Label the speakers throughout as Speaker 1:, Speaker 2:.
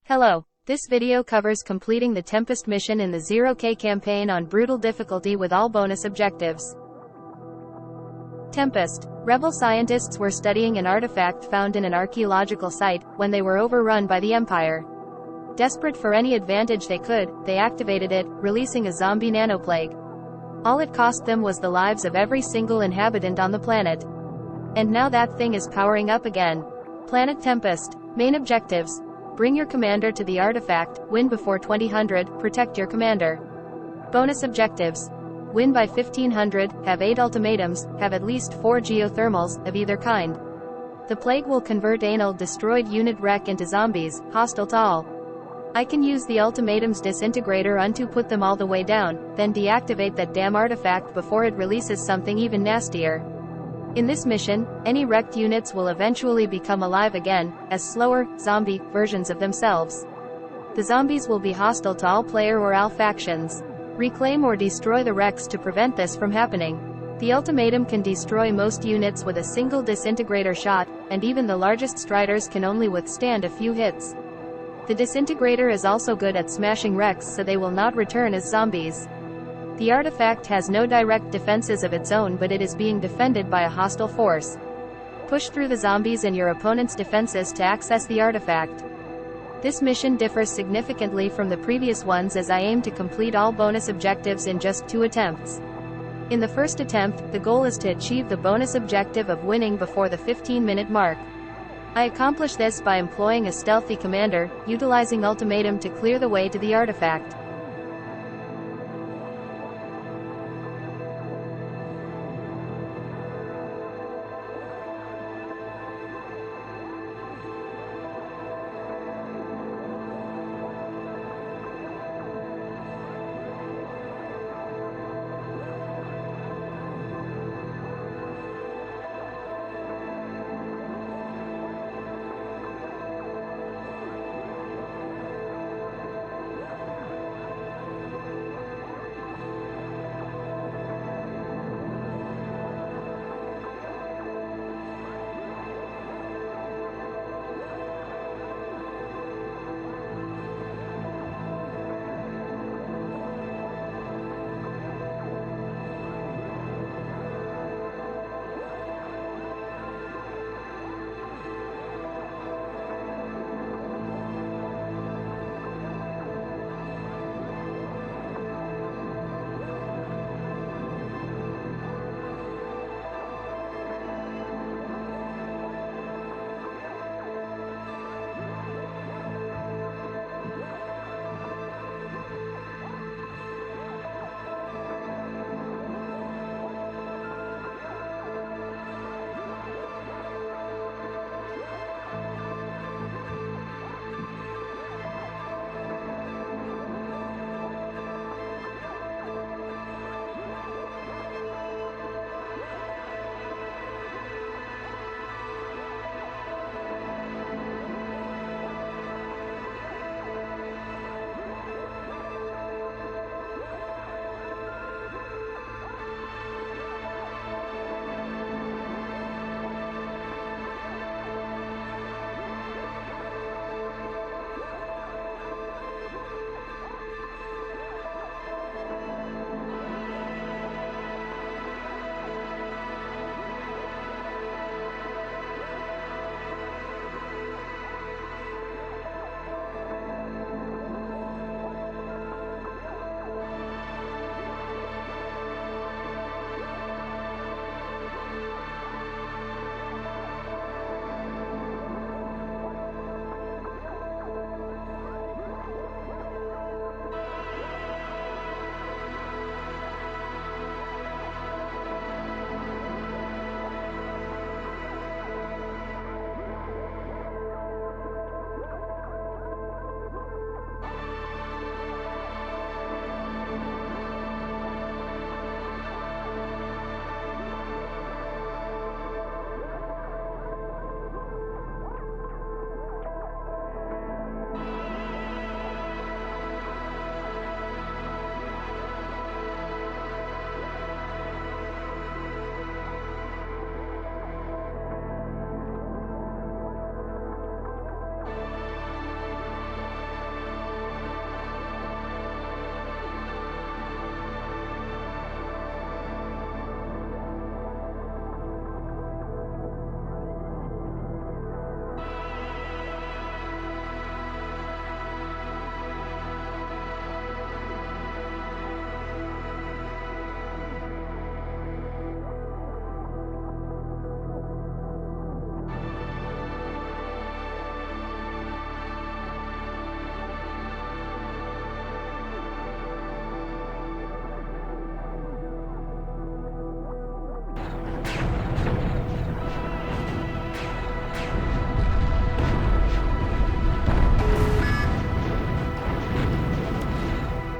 Speaker 1: Hello, this video covers completing the Tempest mission in the 0K campaign on brutal difficulty with all bonus objectives. Tempest. Rebel scientists were studying an artifact found in an archaeological site, when they were overrun by the Empire. Desperate for any advantage they could, they activated it, releasing a zombie nanoplague. All it cost them was the lives of every single inhabitant on the planet. And now that thing is powering up again. Planet Tempest. Main objectives. Bring your commander to the artifact, win before 2000, protect your commander. Bonus objectives. Win by 1500, have 8 ultimatums, have at least 4 geothermals, of either kind. The plague will convert anal destroyed unit wreck into zombies, hostile to all. I can use the ultimatums disintegrator unto put them all the way down, then deactivate that damn artifact before it releases something even nastier. In this mission, any wrecked units will eventually become alive again, as slower, zombie, versions of themselves. The zombies will be hostile to all player or AL factions. Reclaim or destroy the wrecks to prevent this from happening. The ultimatum can destroy most units with a single disintegrator shot, and even the largest striders can only withstand a few hits. The disintegrator is also good at smashing wrecks so they will not return as zombies. The artifact has no direct defenses of its own, but it is being defended by a hostile force. Push through the zombies and your opponent's defenses to access the artifact. This mission differs significantly from the previous ones as I aim to complete all bonus objectives in just 2 attempts. In the first attempt, the goal is to achieve the bonus objective of winning before the 15-minute mark. I accomplish this by employing a stealthy commander, utilizing ultimatum to clear the way to the artifact.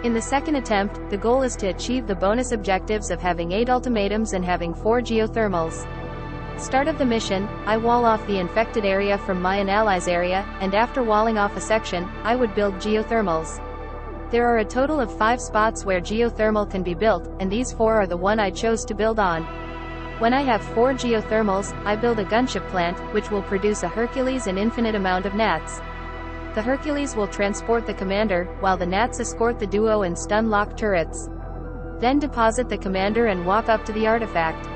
Speaker 1: In the second attempt, the goal is to achieve the bonus objectives of having 8 ultimatums and having 4 geothermals. Start of the mission, I wall off the infected area from Mayan allies area, and after walling off a section, I would build geothermals. There are a total of 5 spots where geothermal can be built, and these 4 are the one I chose to build on. When I have 4 geothermals, I build a gunship plant, which will produce a Hercules and infinite amount of gnats. The Hercules will transport the commander, while the gnats escort the duo and stun lock turrets. Then deposit the commander and walk up to the artifact.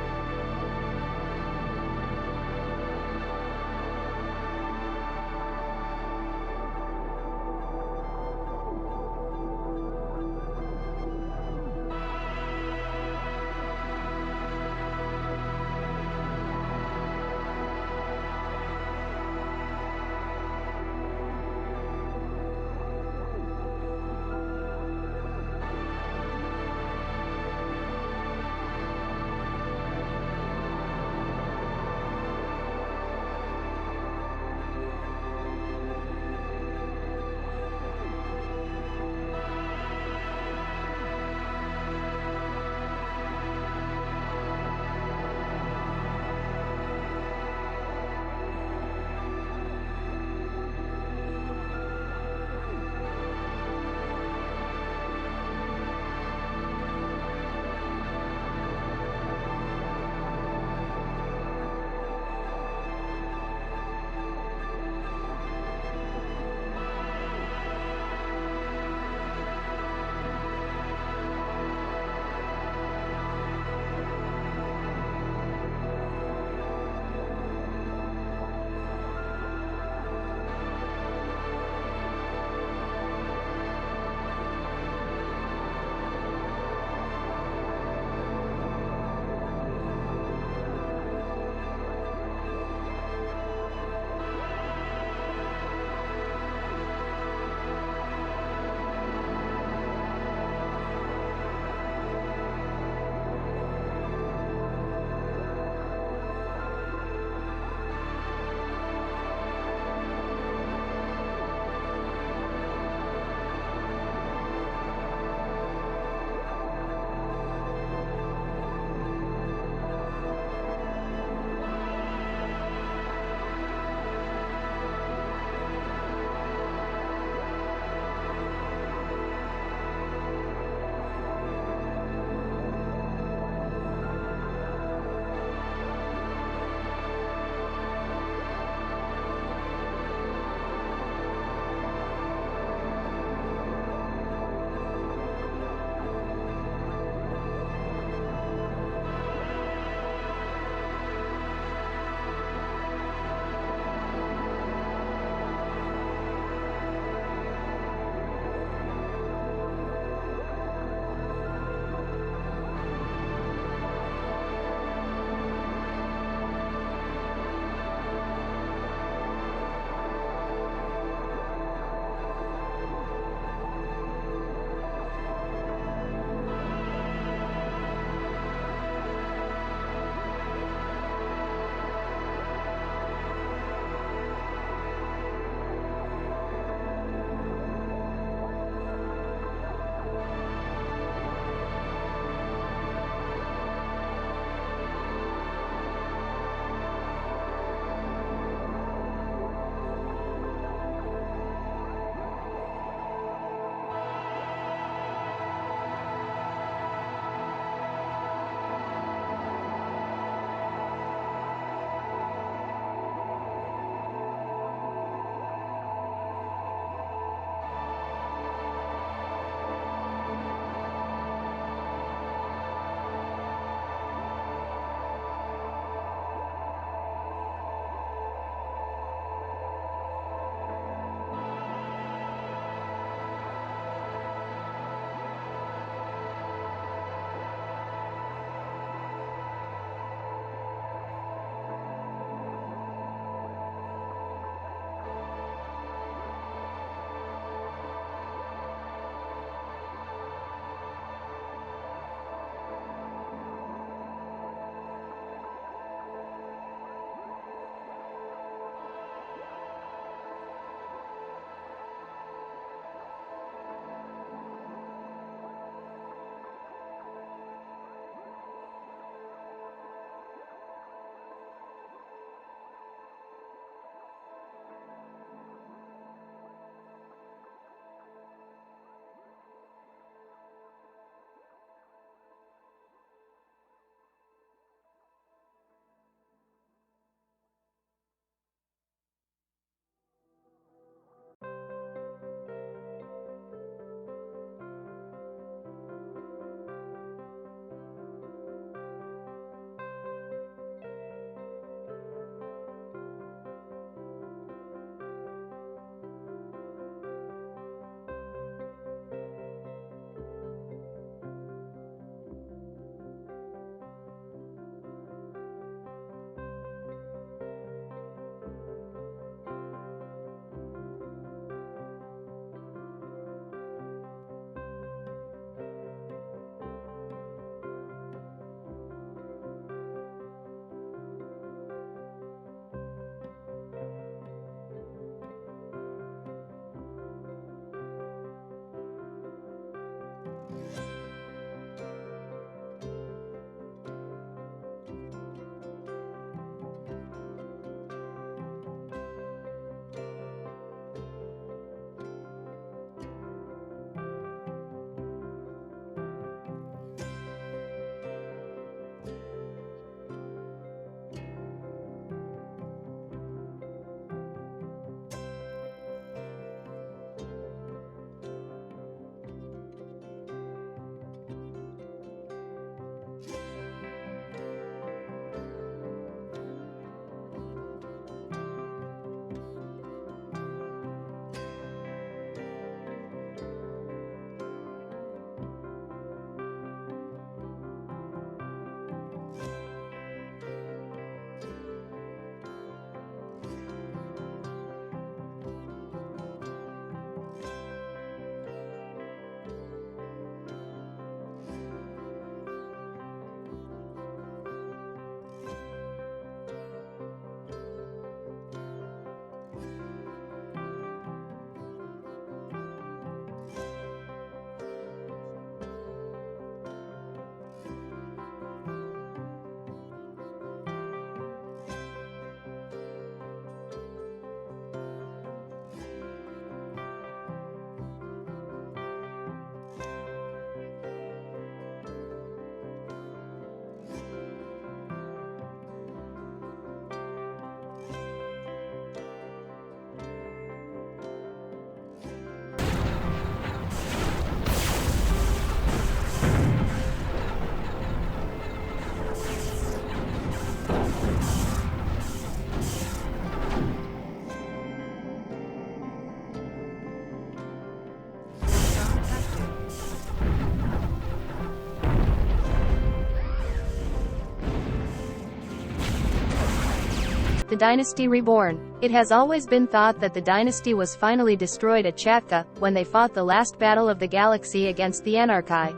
Speaker 1: The Dynasty Reborn. It has always been thought that the Dynasty was finally destroyed at Chatka, when they fought the last battle of the galaxy against the Anarchi.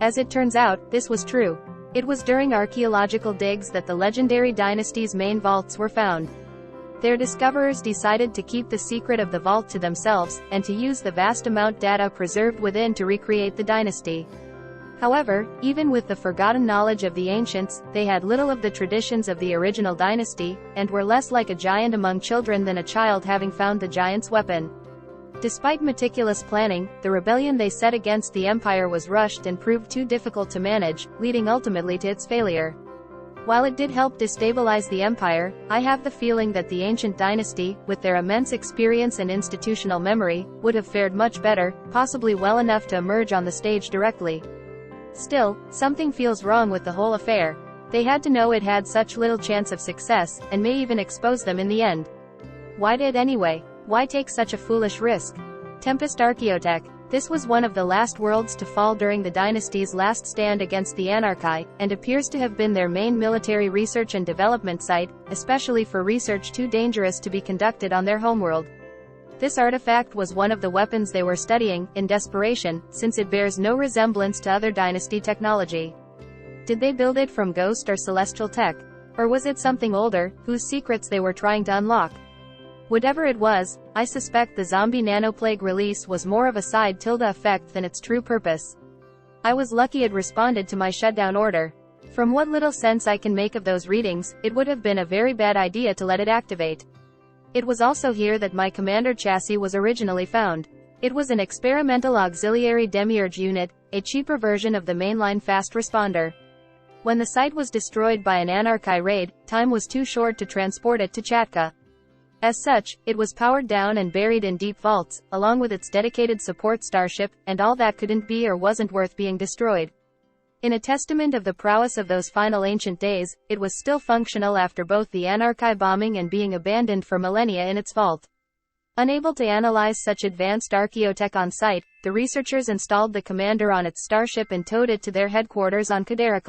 Speaker 1: As it turns out, this was true. It was during archaeological digs that the legendary Dynasty's main vaults were found. Their discoverers decided to keep the secret of the vault to themselves, and to use the vast amount data preserved within to recreate the Dynasty. However, even with the forgotten knowledge of the ancients, they had little of the traditions of the original Dynasty, and were less like a giant among children than a child having found the giant's weapon. Despite meticulous planning, the rebellion they set against the Empire was rushed and proved too difficult to manage, leading ultimately to its failure. While it did help destabilize the Empire, I have the feeling that the ancient Dynasty, with their immense experience and institutional memory, would have fared much better, possibly well enough to emerge on the stage directly. Still, something feels wrong with the whole affair. They had to know it had such little chance of success, and may even expose them in the end. Why did anyway? Why take such a foolish risk? Tempest Archeotech. This was one of the last worlds to fall during the Dynasty's last stand against the Anarchi, and appears to have been their main military research and development site, especially for research too dangerous to be conducted on their homeworld. This artifact was one of the weapons they were studying, in desperation, since it bears no resemblance to other Dynasty technology. Did they build it from ghost or celestial tech? Or was it something older, whose secrets they were trying to unlock? Whatever it was, I suspect the zombie nanoplague release was more of a side tilde effect than its true purpose. I was lucky it responded to my shutdown order. From what little sense I can make of those readings, it would have been a very bad idea to let it activate. It was also here that my commander chassis was originally found. It was an experimental auxiliary demiurge unit, a cheaper version of the mainline fast responder. When the site was destroyed by an Anarchi raid, time was too short to transport it to Chatka. As such, it was powered down and buried in deep vaults, along with its dedicated support starship, and all that couldn't be or wasn't worth being destroyed. In a testament of the prowess of those final ancient days, it was still functional after both the Anarchi bombing and being abandoned for millennia in its vault. Unable to analyze such advanced archaeotech on site, the researchers installed the commander on its starship and towed it to their headquarters on Codex.